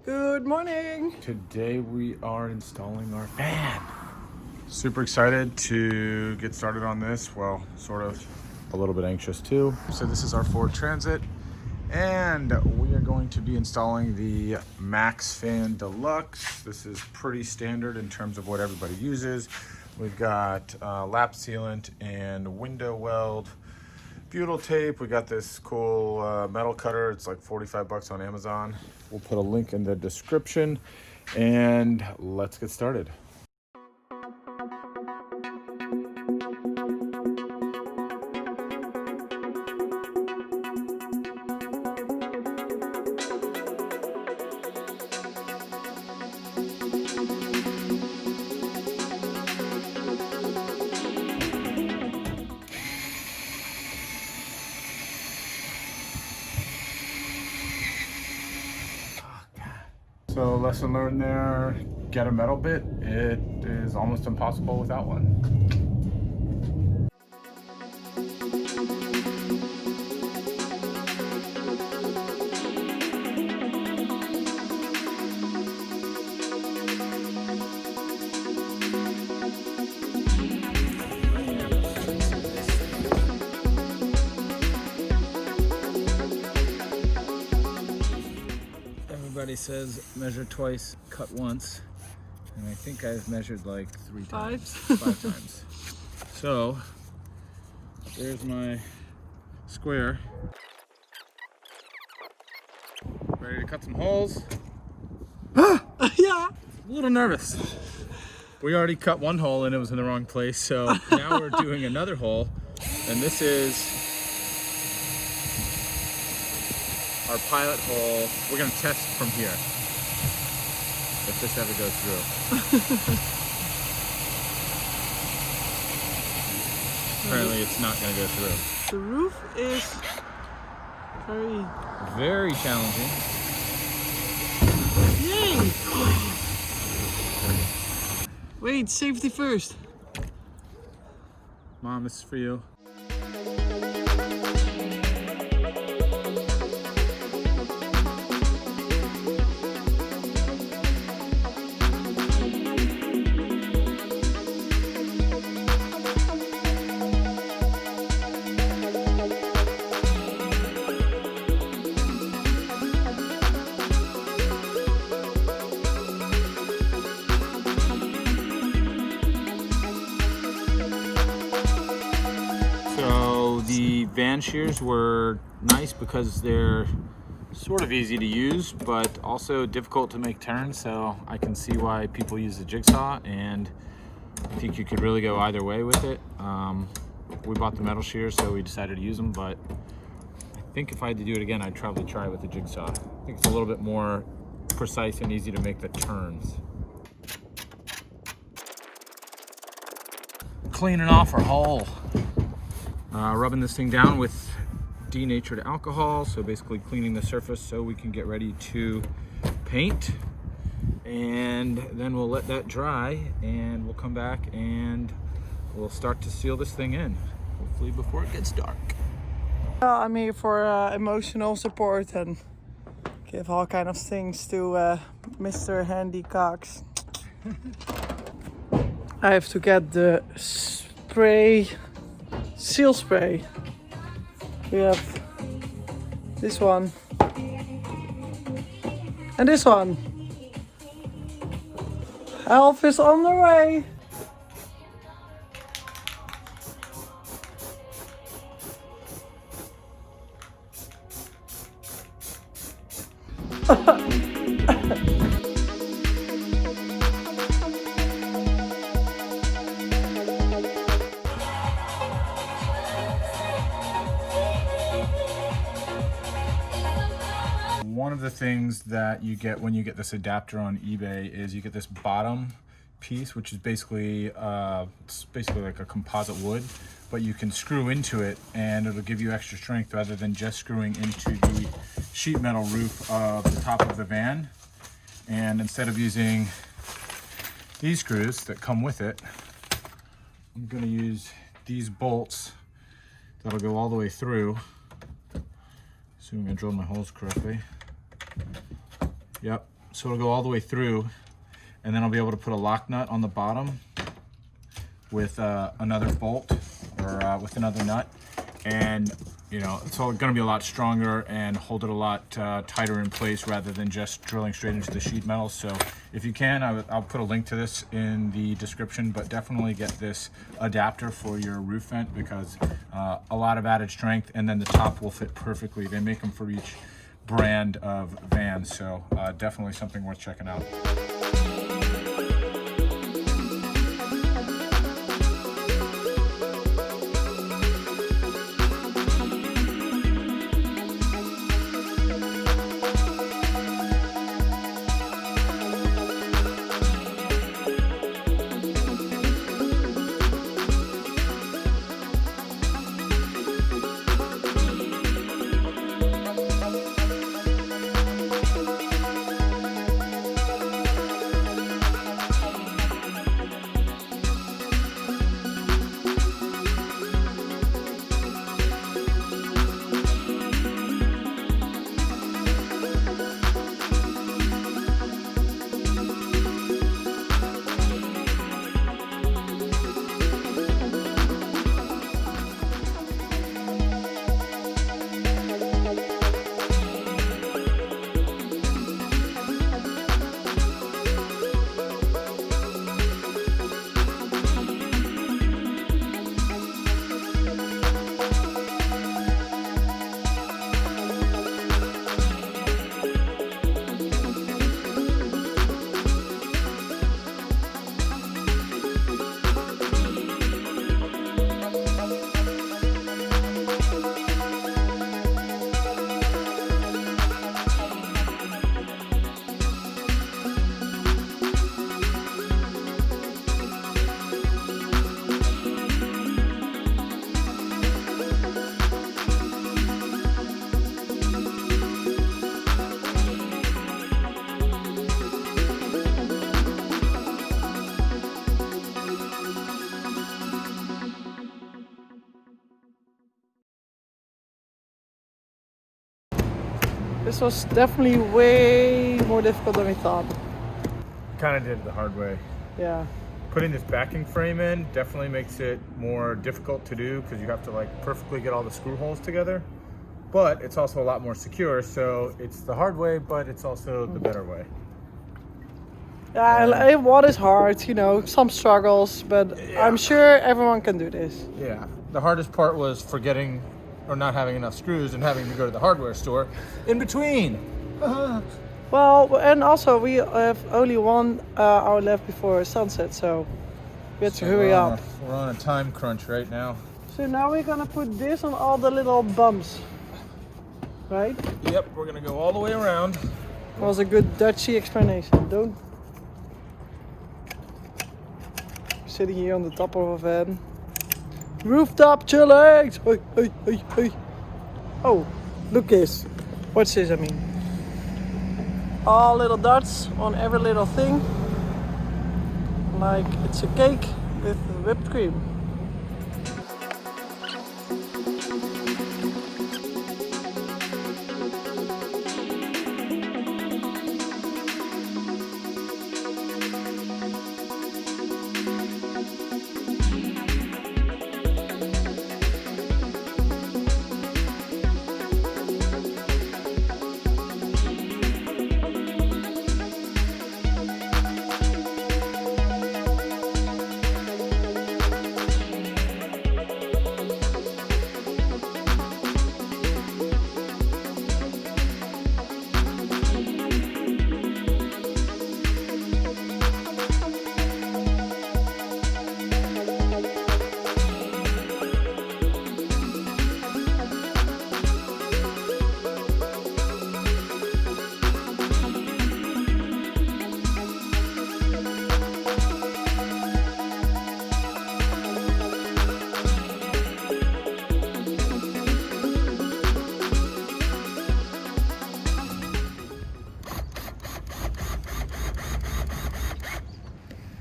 Good morning. Today we are installing our van. Super excited to get started on this. Well, sort of a little bit anxious too. So this is our Ford Transit and we are going to be installing the Maxxair Deluxe. This is pretty standard in terms of what everybody uses. We've got lap sealant and window weld, butyl tape. We got this cool metal cutter. It's like 45 bucks on Amazon. We'll put a link in the description and let's get started. So lesson learned there, get a metal bit. It is almost impossible without one. Everybody says measure twice, cut once, and I think I've measured like five times. So there's my square. Ready to cut some holes? Yeah. A little nervous. We already cut one hole and it was in the wrong place, so now we're doing another hole, and this is our pilot hole. We're gonna test from here if this ever goes through. Apparently it's not gonna go through. The roof is very challenging. Yay! Wait, safety first. Mom, this is for you. The van shears were nice because they're sort of easy to use, but also difficult to make turns, so I can see why people use the jigsaw, and I think you could really go either way with it. We bought the metal shears, so we decided to use them, but I think if I had to do it again, I'd probably try with the jigsaw. I think it's a little bit more precise and easy to make the turns. Cleaning off our hole. Rubbing this thing down with denatured alcohol, so basically cleaning the surface so we can get ready to paint, and then we'll let that dry and we'll come back and we'll start to seal this thing in, hopefully before it gets dark. I'm here for emotional support and give all kind of things to Mr. Handy Cox. I have to get the seal spray. We have this one and this one. Help is on the way. One of the things that you get when you get this adapter on eBay is you get this bottom piece, which is basically like a composite wood, but you can screw into it and it'll give you extra strength rather than just screwing into the sheet metal roof of the top of the van. And instead of using these screws that come with it, I'm going to use these bolts that'll go all the way through. Assuming I drilled my holes correctly. Yep, So it'll go all the way through, and then I'll be able to put a lock nut on the bottom with another bolt or with another nut. And you know, it's all going to be a lot stronger and hold it a lot tighter in place rather than just drilling straight into the sheet metal. So if you can, I'll put a link to this in the description, but definitely get this adapter for your roof vent because a lot of added strength, and then the top will fit perfectly. They make them for each brand of vans, so definitely something worth checking out. This was definitely way more difficult than we thought. Kind of did it the hard way. Yeah. Putting this backing frame in definitely makes it more difficult to do because you have to like perfectly get all the screw holes together. But it's also a lot more secure, so it's the hard way, but it's also the better way. Yeah, what is hard, you know, some struggles, but yeah. I'm sure everyone can do this. Yeah, the hardest part was forgetting or not having enough screws and having to go to the hardware store in between. Well, and also we have only 1 hour left before sunset, so we have to hurry up. We're on a time crunch right now. So now we're gonna put this on all the little bumps, right? Yep, we're gonna go all the way around. That was a good Dutchy explanation. Don't. Sitting here on the top of a van. Rooftop chillax! Hey, hey, hey, hey. Oh, look this. What's this, I mean? All little dots on every little thing. Like it's a cake with whipped cream.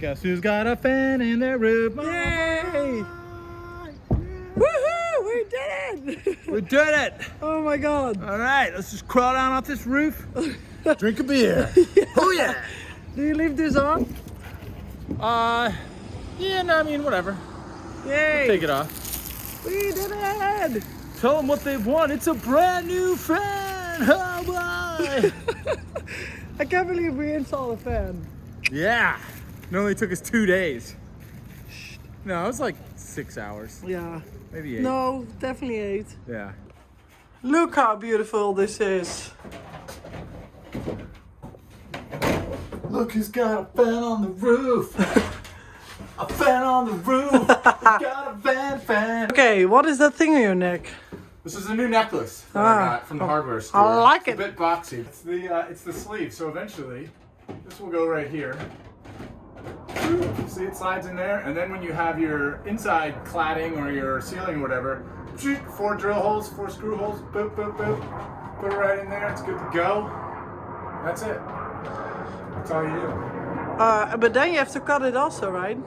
Guess who's got a fan in their roof? Yay! Woohoo! We did it! We did it! Oh my god. Alright, let's just crawl down off this roof. Drink a beer. Oh yeah! Do you leave this on? Yeah, no, I mean, whatever. Yay! Take it off. We did it! Tell them what they've won. It's a brand new fan. Oh boy! I can't believe we installed a fan. Yeah. It only took us 2 days. No, it was like 6 hours. Yeah. Maybe 8. No, definitely 8. Yeah. Look how beautiful this is. Look who's got a fan on the roof. A fan on the roof. Got a fan. Okay, what is that thing on your neck? This is a new necklace that I got from the hardware store. I like it's a bit boxy. It's the sleeve, so eventually this will go right here. See, it slides in there, and then when you have your inside cladding or your ceiling or whatever, 4 drill holes, 4 screw holes, boop, boop, boop. Put it right in there, it's good to go. That's it. That's all you do. But then you have to cut it also, right?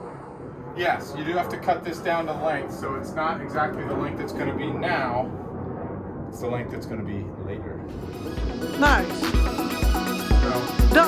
Yes, you do have to cut this down to length, so it's not exactly the length it's going to be now. It's the length it's going to be later. Nice. So, Done.